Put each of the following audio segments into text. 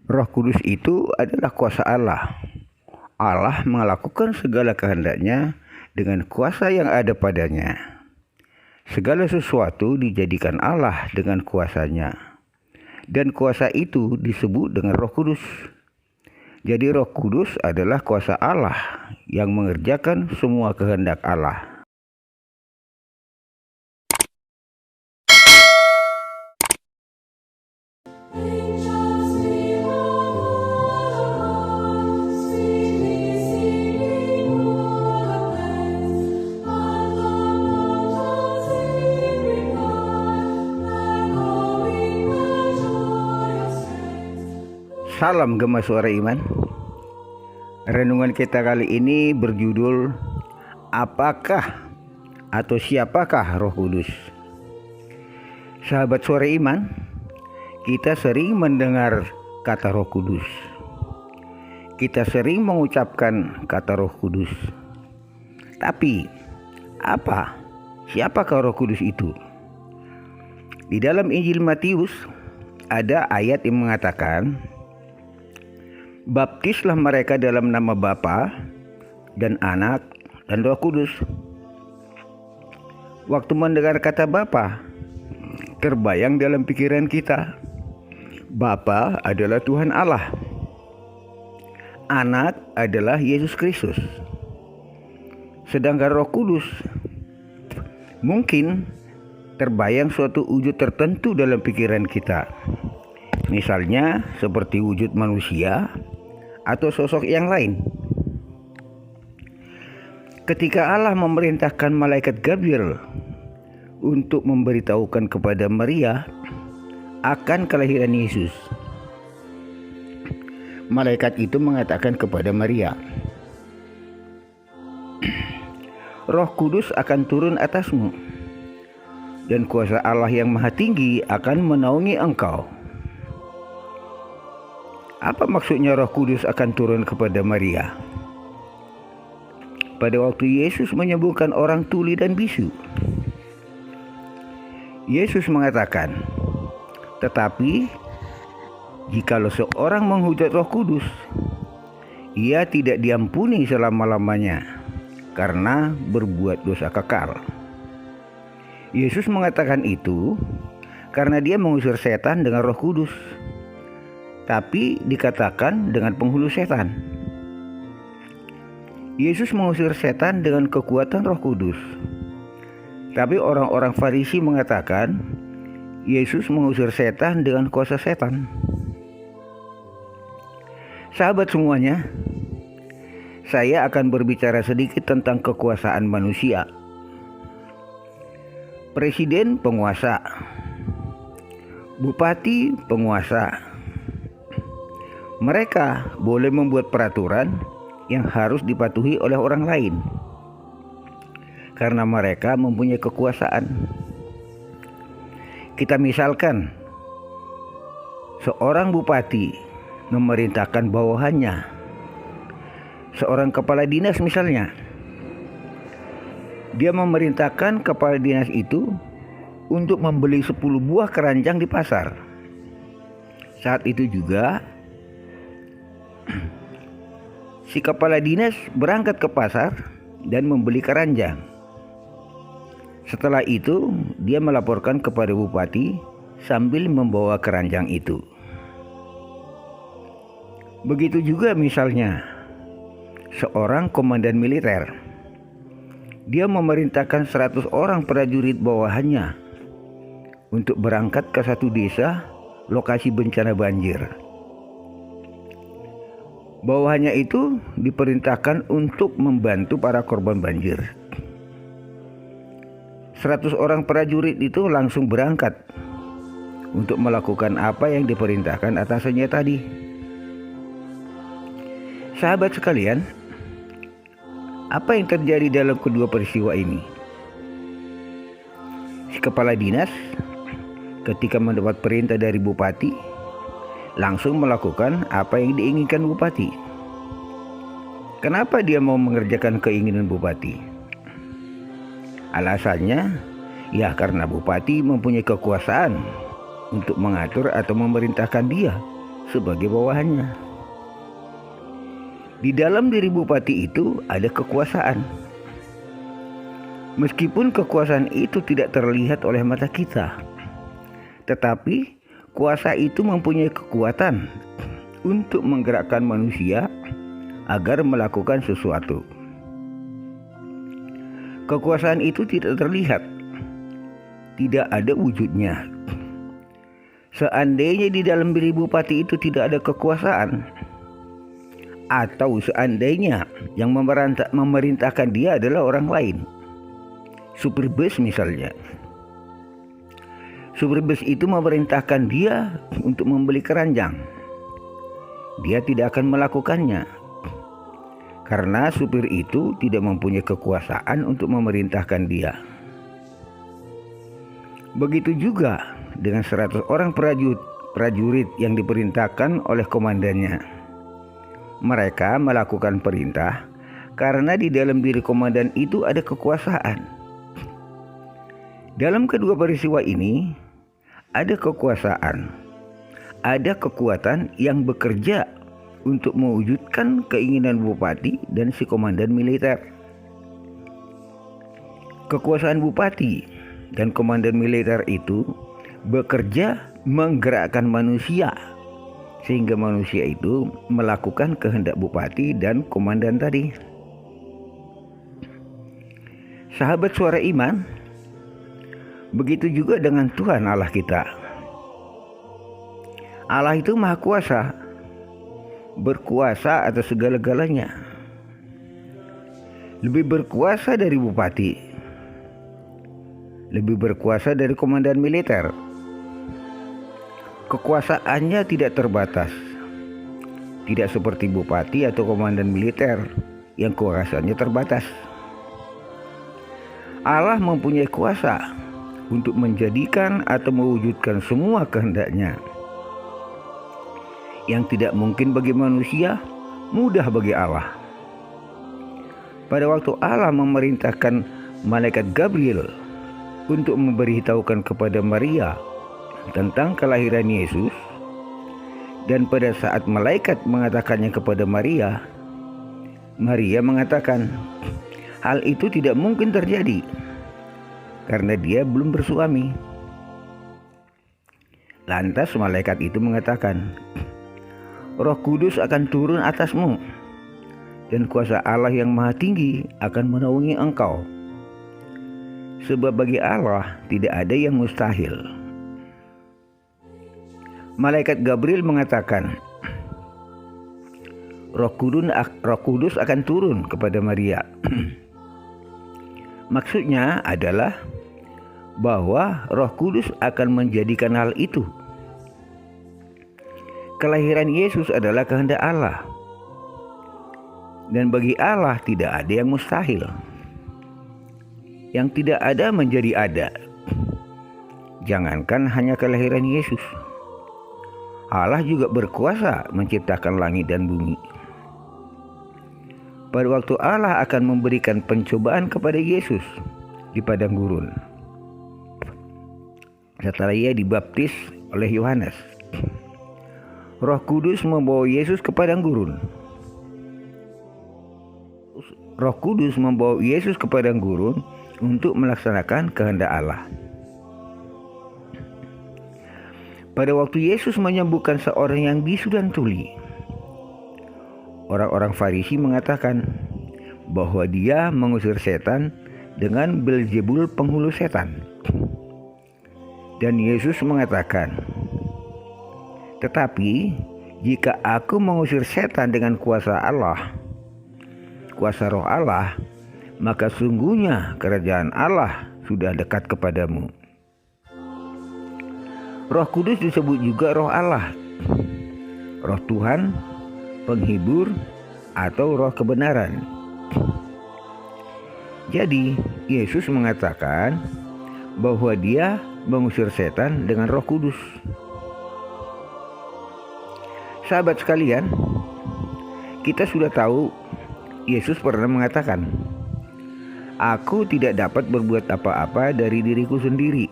Roh Kudus itu adalah kuasa Allah. Allah melakukan segala kehendaknya dengan kuasa yang ada padanya. Segala sesuatu dijadikan Allah dengan kuasanya. Dan kuasa itu disebut dengan Roh Kudus. Jadi Roh Kudus adalah kuasa Allah yang mengerjakan semua kehendak Allah. Salam Gema Suara Iman. Renungan kita kali ini berjudul Apakah atau Siapakah Roh Kudus? Sahabat Suara Iman, kita sering mendengar kata Roh Kudus. Kita sering mengucapkan kata Roh Kudus. Tapi siapakah Roh Kudus itu? Di dalam Injil Matius ada ayat yang mengatakan, "Baptislah mereka dalam nama Bapa dan Anak dan Roh Kudus." Waktu mendengar kata Bapa, terbayang dalam pikiran kita, Bapa adalah Tuhan Allah. Anak adalah Yesus Kristus. Sedangkan Roh Kudus mungkin terbayang suatu wujud tertentu dalam pikiran kita. Misalnya seperti wujud manusia atau sosok yang lain. Ketika Allah memerintahkan malaikat Gabriel untuk memberitahukan kepada Maria akan kelahiran Yesus, malaikat itu mengatakan kepada Maria, "Roh Kudus akan turun atasmu, dan kuasa Allah yang Maha Tinggi akan menaungi engkau." Apa maksudnya Roh Kudus akan turun kepada Maria? Pada waktu Yesus menyembuhkan orang tuli dan bisu, Yesus mengatakan, "Tetapi jikalau seorang menghujat Roh Kudus, ia tidak diampuni selama-lamanya karena berbuat dosa kekal." Yesus mengatakan itu karena dia mengusir setan dengan Roh Kudus, tapi dikatakan dengan penghulu setan. Yesus mengusir setan dengan kekuatan Roh Kudus. Tapi orang-orang Farisi mengatakan Yesus mengusir setan dengan kuasa setan. Sahabat semuanya, saya akan berbicara sedikit tentang kekuasaan manusia. Presiden penguasa, bupati penguasa. Mereka boleh membuat peraturan yang harus dipatuhi oleh orang lain karena mereka mempunyai kekuasaan. Kita misalkan seorang bupati memerintahkan bawahannya, seorang kepala dinas misalnya, dia memerintahkan kepala dinas itu untuk membeli 10 buah keranjang di pasar. Saat itu juga si kepala dinas berangkat ke pasar dan membeli keranjang. Setelah itu dia melaporkan kepada bupati sambil membawa keranjang itu. Begitu juga misalnya seorang komandan militer. Dia memerintahkan 100 orang prajurit bawahannya untuk berangkat ke satu desa lokasi bencana banjir. Bawahannya itu diperintahkan untuk membantu para korban banjir. 100 orang prajurit itu langsung berangkat untuk melakukan apa yang diperintahkan atasannya tadi. Sahabat sekalian, apa yang terjadi dalam kedua peristiwa ini? Si kepala dinas ketika mendapat perintah dari bupati langsung melakukan apa yang diinginkan bupati. Kenapa dia mau mengerjakan keinginan bupati? Alasannya, ya karena bupati mempunyai kekuasaan untuk mengatur atau memerintahkan dia sebagai bawahannya. Di dalam diri bupati itu ada kekuasaan. Meskipun kekuasaan itu tidak terlihat oleh mata kita, tetapi kuasa itu mempunyai kekuatan untuk menggerakkan manusia agar melakukan sesuatu. Kekuasaan itu tidak terlihat, tidak ada wujudnya. Seandainya di dalam diri bupati itu tidak ada kekuasaan, atau seandainya yang memerintahkan dia adalah orang lain, supir bus misalnya, supir bus itu memerintahkan dia untuk membeli keranjang, dia tidak akan melakukannya, karena supir itu tidak mempunyai kekuasaan untuk memerintahkan dia. Begitu juga dengan 100 orang prajurit yang diperintahkan oleh komandannya. Mereka melakukan perintah karena di dalam diri komandan itu ada kekuasaan. Dalam kedua peristiwa ini ada kekuasaan, ada kekuatan yang bekerja untuk mewujudkan keinginan bupati dan si komandan militer. Kekuasaan bupati dan komandan militer itu bekerja menggerakkan manusia, sehingga manusia itu melakukan kehendak bupati dan komandan tadi. Sahabat Suara Iman, begitu juga dengan Tuhan Allah kita. Allah itu Maha Kuasa, berkuasa atas segala-galanya, lebih berkuasa dari bupati, lebih berkuasa dari komandan militer. Kekuasaannya tidak terbatas, tidak seperti bupati atau komandan militer yang kuasanya terbatas. Allah mempunyai kuasa untuk menjadikan atau mewujudkan semua kehendaknya. Yang tidak mungkin bagi manusia, mudah bagi Allah. Pada waktu Allah memerintahkan malaikat Gabriel untuk memberitahukan kepada Maria tentang kelahiran Yesus, dan pada saat malaikat mengatakannya kepada Maria, Maria mengatakan hal itu tidak mungkin terjadi karena dia belum bersuami. Lantas malaikat itu mengatakan, Roh Kudus akan turun atasmu dan kuasa Allah yang Maha Tinggi akan menaungi engkau. Sebab bagi Allah tidak ada yang mustahil. Malaikat Gabriel mengatakan, Roh Kudus akan turun kepada Maria. Maksudnya adalah bahwa Roh Kudus akan menjadikan hal itu. Kelahiran Yesus adalah kehendak Allah, dan bagi Allah tidak ada yang mustahil. Yang tidak ada menjadi ada. Jangankan hanya kelahiran Yesus, Allah juga berkuasa menciptakan langit dan bumi. Pada waktu Allah akan memberikan pencobaan kepada Yesus di padang gurun, setelah ia dibaptis oleh Yohanes, Roh Kudus membawa Yesus ke padang gurun. Roh Kudus membawa Yesus ke padang gurun untuk melaksanakan kehendak Allah. Pada waktu Yesus menyembuhkan seorang yang bisu dan tuli, orang-orang Farisi mengatakan bahwa dia mengusir setan dengan Beelzebul penghulu setan. Dan Yesus mengatakan, tetapi jika aku mengusir setan dengan kuasa Allah, kuasa Roh Allah, maka sungguhnya kerajaan Allah sudah dekat kepadamu. Roh Kudus disebut juga Roh Allah, Roh Tuhan, penghibur, atau Roh kebenaran. Jadi Yesus mengatakan bahwa dia mengusir setan dengan Roh Kudus. Sahabat sekalian, kita sudah tahu Yesus pernah mengatakan, Aku tidak dapat berbuat apa-apa dari diriku sendiri.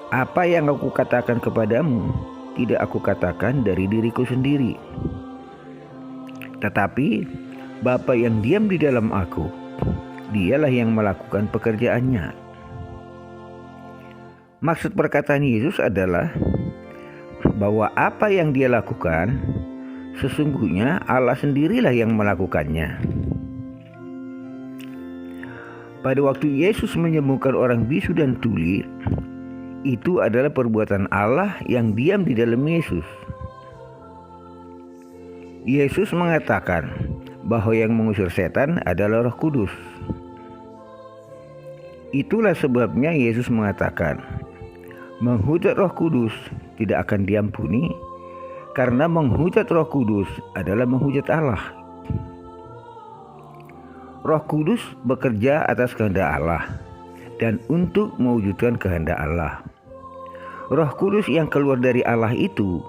Apa yang aku katakan kepadamu, tidak aku katakan dari diriku sendiri, tetapi Bapa yang diam di dalam aku, dialah yang melakukan pekerjaannya. Maksud perkataan Yesus adalah bahwa apa yang dia lakukan, sesungguhnya Allah sendirilah yang melakukannya. Pada waktu Yesus menyembuhkan orang bisu dan tuli, itu adalah perbuatan Allah yang diam di dalam Yesus. Yesus mengatakan bahwa yang mengusir setan adalah Roh Kudus. Itulah sebabnya Yesus mengatakan, menghujat Roh Kudus tidak akan diampuni, karena menghujat Roh Kudus adalah menghujat Allah. Roh Kudus bekerja atas kehendak Allah dan untuk mewujudkan kehendak Allah. Roh Kudus yang keluar dari Allah itu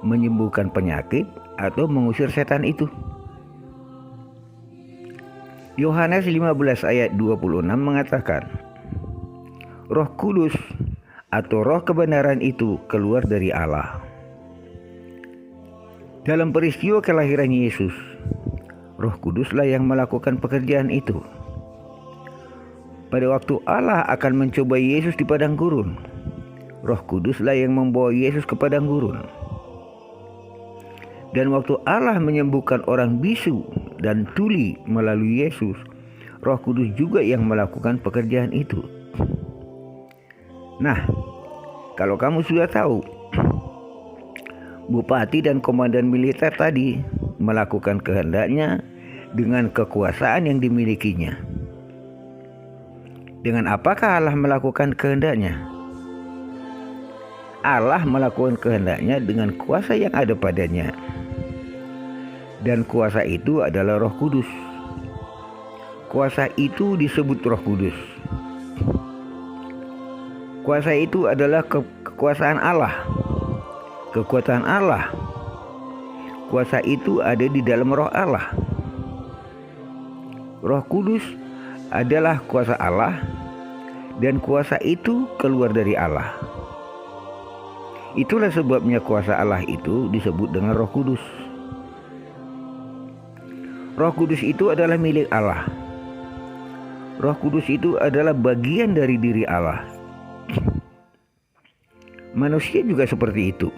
menyembuhkan penyakit atau mengusir setan itu. Yohanes 15 ayat 26 mengatakan, Roh Kudus atau roh kebenaran itu keluar dari Allah. Dalam peristiwa kelahiran Yesus, Roh Kuduslah yang melakukan pekerjaan itu. Pada waktu Allah akan mencoba Yesus di padang gurun, Roh Kuduslah yang membawa Yesus ke padang gurun. Dan waktu Allah menyembuhkan orang bisu dan tuli melalui Yesus, Roh Kudus juga yang melakukan pekerjaan itu. Nah, kalau kamu sudah tahu, bupati dan komandan militer tadi melakukan kehendaknya dengan kekuasaan yang dimilikinya. Dengan apakah Allah melakukan kehendaknya? Allah melakukan kehendaknya dengan kuasa yang ada padanya. Dan kuasa itu adalah Roh Kudus. Kuasa itu disebut Roh Kudus. Kuasa itu adalah kekuasaan Allah. Kekuatan Allah. Kuasa itu ada di dalam Roh Allah. Roh Kudus adalah kuasa Allah, dan kuasa itu keluar dari Allah. Itulah sebabnya kuasa Allah itu disebut dengan Roh Kudus. Roh Kudus itu adalah milik Allah. Roh Kudus itu adalah bagian dari diri Allah. Manusia juga seperti itu.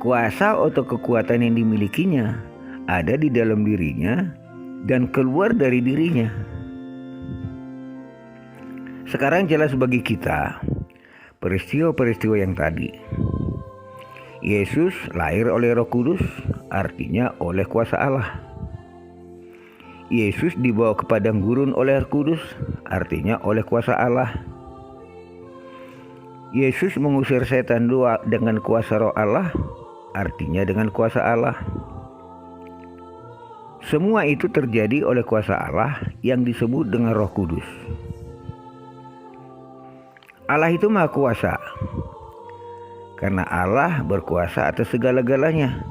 Kuasa atau kekuatan yang dimilikinya ada di dalam dirinya dan keluar dari dirinya. Sekarang jelas bagi kita peristiwa-peristiwa yang tadi. Yesus lahir oleh Roh Kudus, artinya oleh kuasa Allah. Yesus dibawa ke padang gurun oleh Roh Kudus, artinya oleh kuasa Allah. Yesus mengusir setan dengan kuasa Roh Allah, artinya dengan kuasa Allah. Semua itu terjadi oleh kuasa Allah yang disebut dengan Roh Kudus. Allah itu Maha Kuasa, karena Allah berkuasa atas segala-galanya.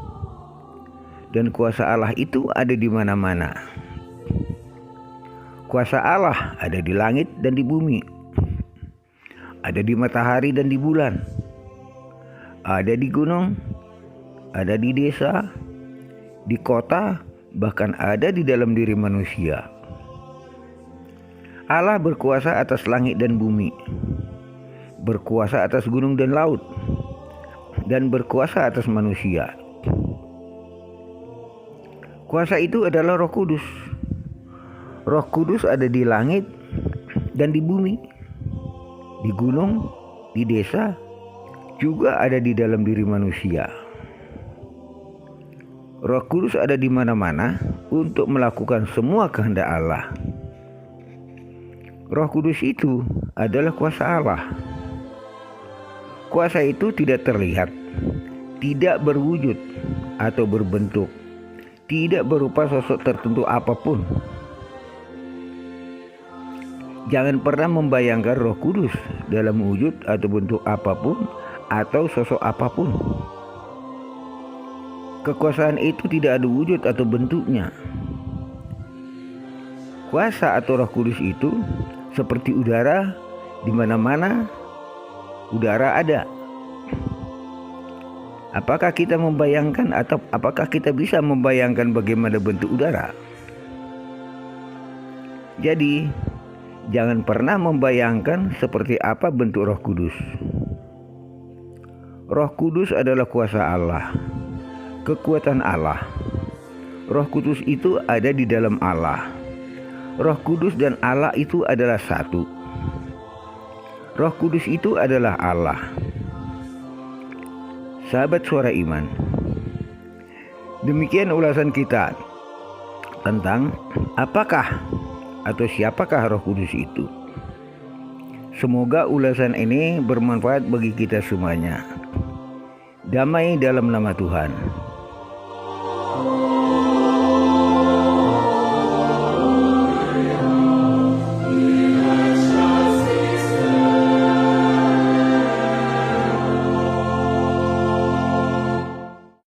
Dan kuasa Allah itu ada di mana-mana. Kuasa Allah ada di langit dan di bumi. Ada di matahari dan di bulan. Ada di gunung, ada di desa, di kota, bahkan ada di dalam diri manusia. Allah berkuasa atas langit dan bumi, berkuasa atas gunung dan laut, dan berkuasa atas manusia. Kuasa itu adalah Roh Kudus. Roh Kudus ada di langit dan di bumi, di gunung, di desa, juga ada di dalam diri manusia. Roh Kudus ada di mana-mana untuk melakukan semua kehendak Allah. Roh Kudus itu adalah kuasa Allah. Kuasa itu tidak terlihat, tidak berwujud atau berbentuk, tidak berupa sosok tertentu apapun. Jangan pernah membayangkan Roh Kudus dalam wujud atau bentuk apapun atau sosok apapun. Kekuasaan itu tidak ada wujud atau bentuknya. Kuasa atau Roh Kudus itu seperti udara, di mana-mana udara ada. Apakah kita membayangkan atau apakah kita bisa membayangkan bagaimana bentuk udara? Jadi, jangan pernah membayangkan seperti apa bentuk Roh Kudus. Roh Kudus adalah kuasa Allah, kekuatan Allah. Roh Kudus itu ada di dalam Allah. Roh Kudus dan Allah itu adalah satu. Roh Kudus itu adalah Allah. Sahabat Suara Iman, demikian ulasan kita tentang apakah atau siapakah Roh Kudus itu. Semoga ulasan ini bermanfaat bagi kita semuanya. Damai dalam nama Tuhan.